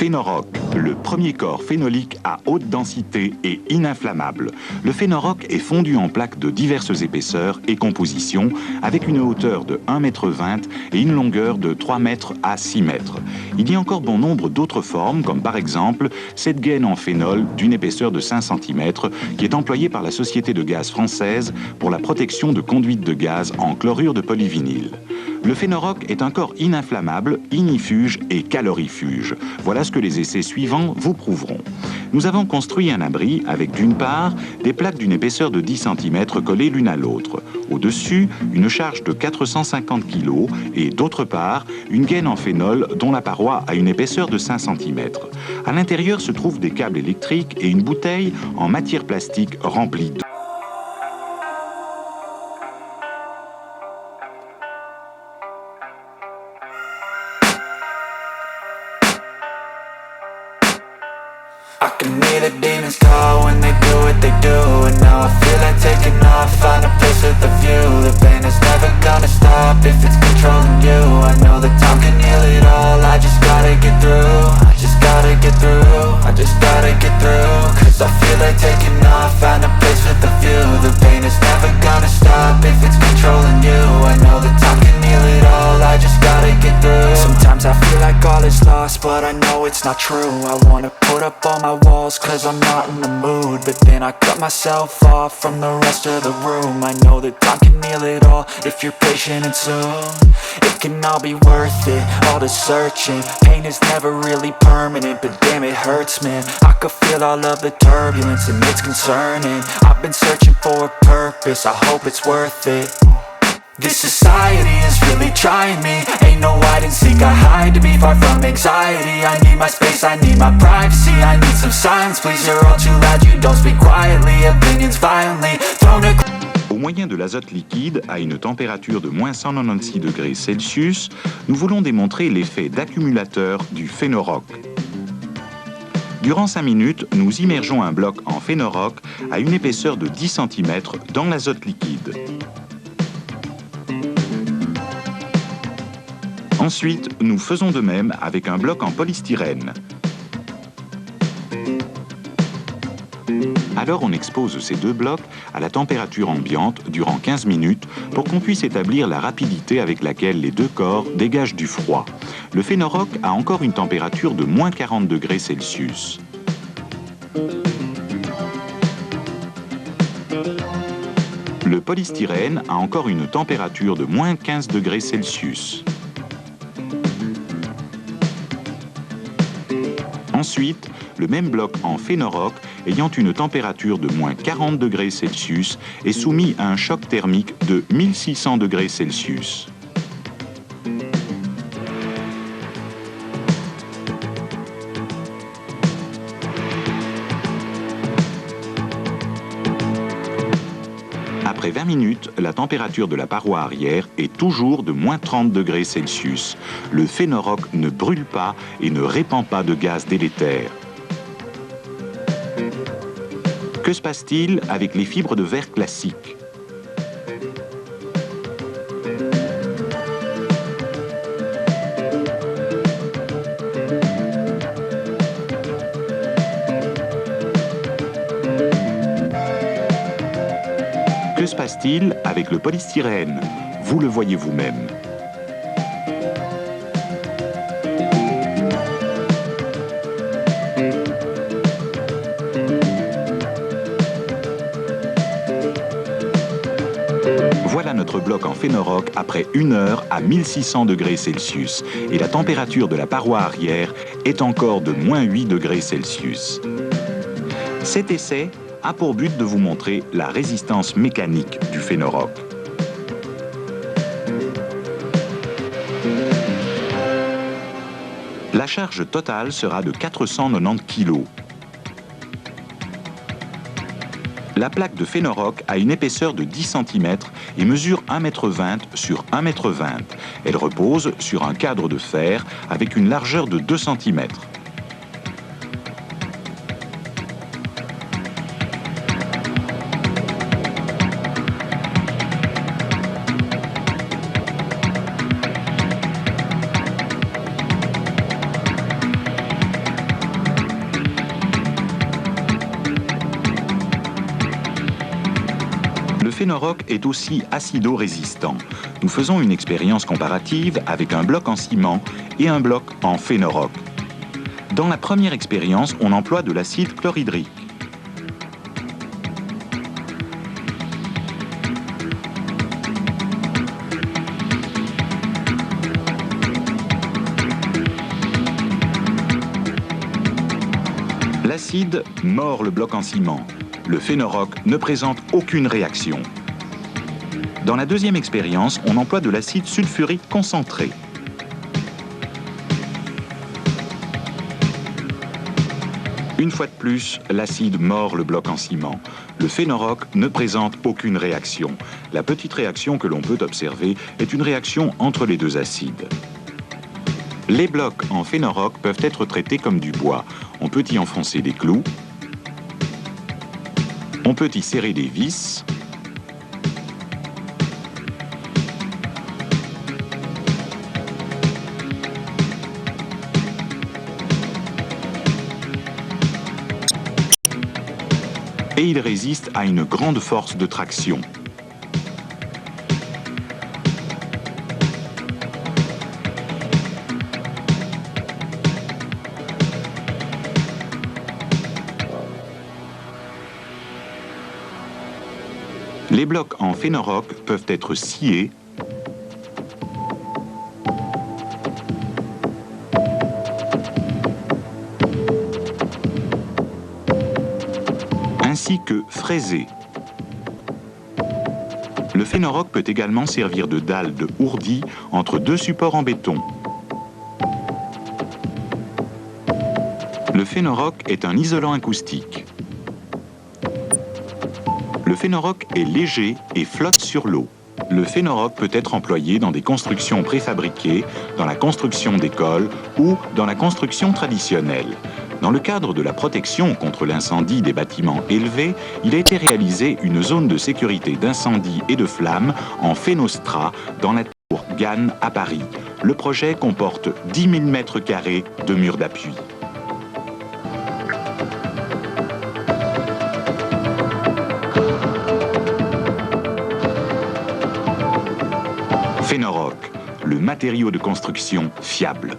Phénoroc, le premier corps phénolique à haute densité et ininflammable. Le phénoroc est fondu en plaques de diverses épaisseurs et compositions, avec une hauteur de 1,20 m et une longueur de 3 m à 6 m. Il y a encore bon nombre d'autres formes, comme par exemple cette gaine en phénol d'une épaisseur de 5 cm, qui est employée par la Société de gaz française pour la protection de conduites de gaz en chlorure de polyvinyle. Le phénoroc est un corps ininflammable, ignifuge et calorifuge. Voilà ce que les essais suivants vous prouveront. Nous avons construit un abri avec d'une part des plaques d'une épaisseur de 10 cm collées l'une à l'autre. Au-dessus, une charge de 450 kg et d'autre part, une gaine en phénol dont la paroi a une épaisseur de 5 cm. À l'intérieur se trouvent des câbles électriques et une bouteille en matière plastique remplie d'eau. I can hear the demons call when they do what they do. And now I feel like taking off, find a place with a view. The pain is never gonna stop if it's controlling you. I know that time can heal it all, I just gotta get through. I just gotta get through, I just gotta get through. Cause I feel like taking off, find a place with a view. The pain is never gonna stop if it's controlling you. I know that time can heal it all, I just gotta get through. Sometimes I feel like all is lost, but I know it's not true. I wanna put up all my walls cause I'm not in the mood, but then I cut myself off from the rest of the room. I know that time can heal it all if you're patient and soon it can all be worth it, all the searching. Pain is never really permanent, but damn it hurts, man. I could feel all of the turbulence and it's concerning. I've been searching for a purpose, I hope it's worth it. This society is really trying me. Ain't no hide and seek, I hide to be far from anxiety. I need my space, I need my privacy. I need some silence, please, you're all too loud. You don't speak quietly, opinions violently thrown across. Au moyen de l'azote liquide, à une température de moins 196 degrés Celsius, nous voulons démontrer l'effet d'accumulateur du phénoroc. Durant 5 minutes, nous immergeons un bloc en phénoroc à une épaisseur de 10 cm dans l'azote liquide. Ensuite, nous faisons de même avec un bloc en polystyrène. Alors on expose ces deux blocs à la température ambiante durant 15 minutes pour qu'on puisse établir la rapidité avec laquelle les deux corps dégagent du froid. Le phénoroc a encore une température de moins 40 degrés Celsius. Le polystyrène a encore une température de moins 15 degrés Celsius. Ensuite, le même bloc en phénoroc, ayant une température de moins 40 degrés Celsius, est soumis à un choc thermique de 1600 degrés Celsius. Après 20 minutes, la température de la paroi arrière est toujours de moins 30 degrés Celsius. Le phénoroc ne brûle pas et ne répand pas de gaz délétères. Que se passe-t-il avec les fibres de verre classiques ? Que se passe-t-il avec le polystyrène ? Vous le voyez vous-même. Voilà notre bloc en phénoroc après 1 heure à 1600 degrés Celsius. Et la température de la paroi arrière est encore de moins 8 degrés Celsius. Cet essai a pour but de vous montrer la résistance mécanique du phénoroc. La charge totale sera de 490 kg. La plaque de phénoroc a une épaisseur de 10 cm et mesure 1,20 m sur 1,20 m. Elle repose sur un cadre de fer avec une largeur de 2 cm. phénoroc est aussi acido-résistant. Nous faisons une expérience comparative avec un bloc en ciment et un bloc en phénoroc. Dans la première expérience, on emploie de l'acide chlorhydrique. L'acide mord le bloc en ciment. Le phénoroc ne présente aucune réaction. Dans la deuxième expérience, on emploie de l'acide sulfurique concentré. Une fois de plus, l'acide mord le bloc en ciment. Le phénoroc ne présente aucune réaction. La petite réaction que l'on peut observer est une réaction entre les deux acides. Les blocs en phénoroc peuvent être traités comme du bois. On peut y enfoncer des clous, on peut y serrer des vis, et il résiste à une grande force de traction. Les blocs en phénoroc peuvent être sciés, ainsi que fraisés. Le phénoroc peut également servir de dalle de ourdi entre deux supports en béton. Le phénoroc est un isolant acoustique. Le phénoroc est léger et flotte sur l'eau. Le phénoroc peut être employé dans des constructions préfabriquées, dans la construction d'écoles ou dans la construction traditionnelle. Dans le cadre de la protection contre l'incendie des bâtiments élevés, il a été réalisé une zone de sécurité d'incendie et de flammes en phénostrat dans la tour Gannes à Paris. Le projet comporte 10 000 m² de murs d'appui. Phénoroc, le matériau de construction fiable.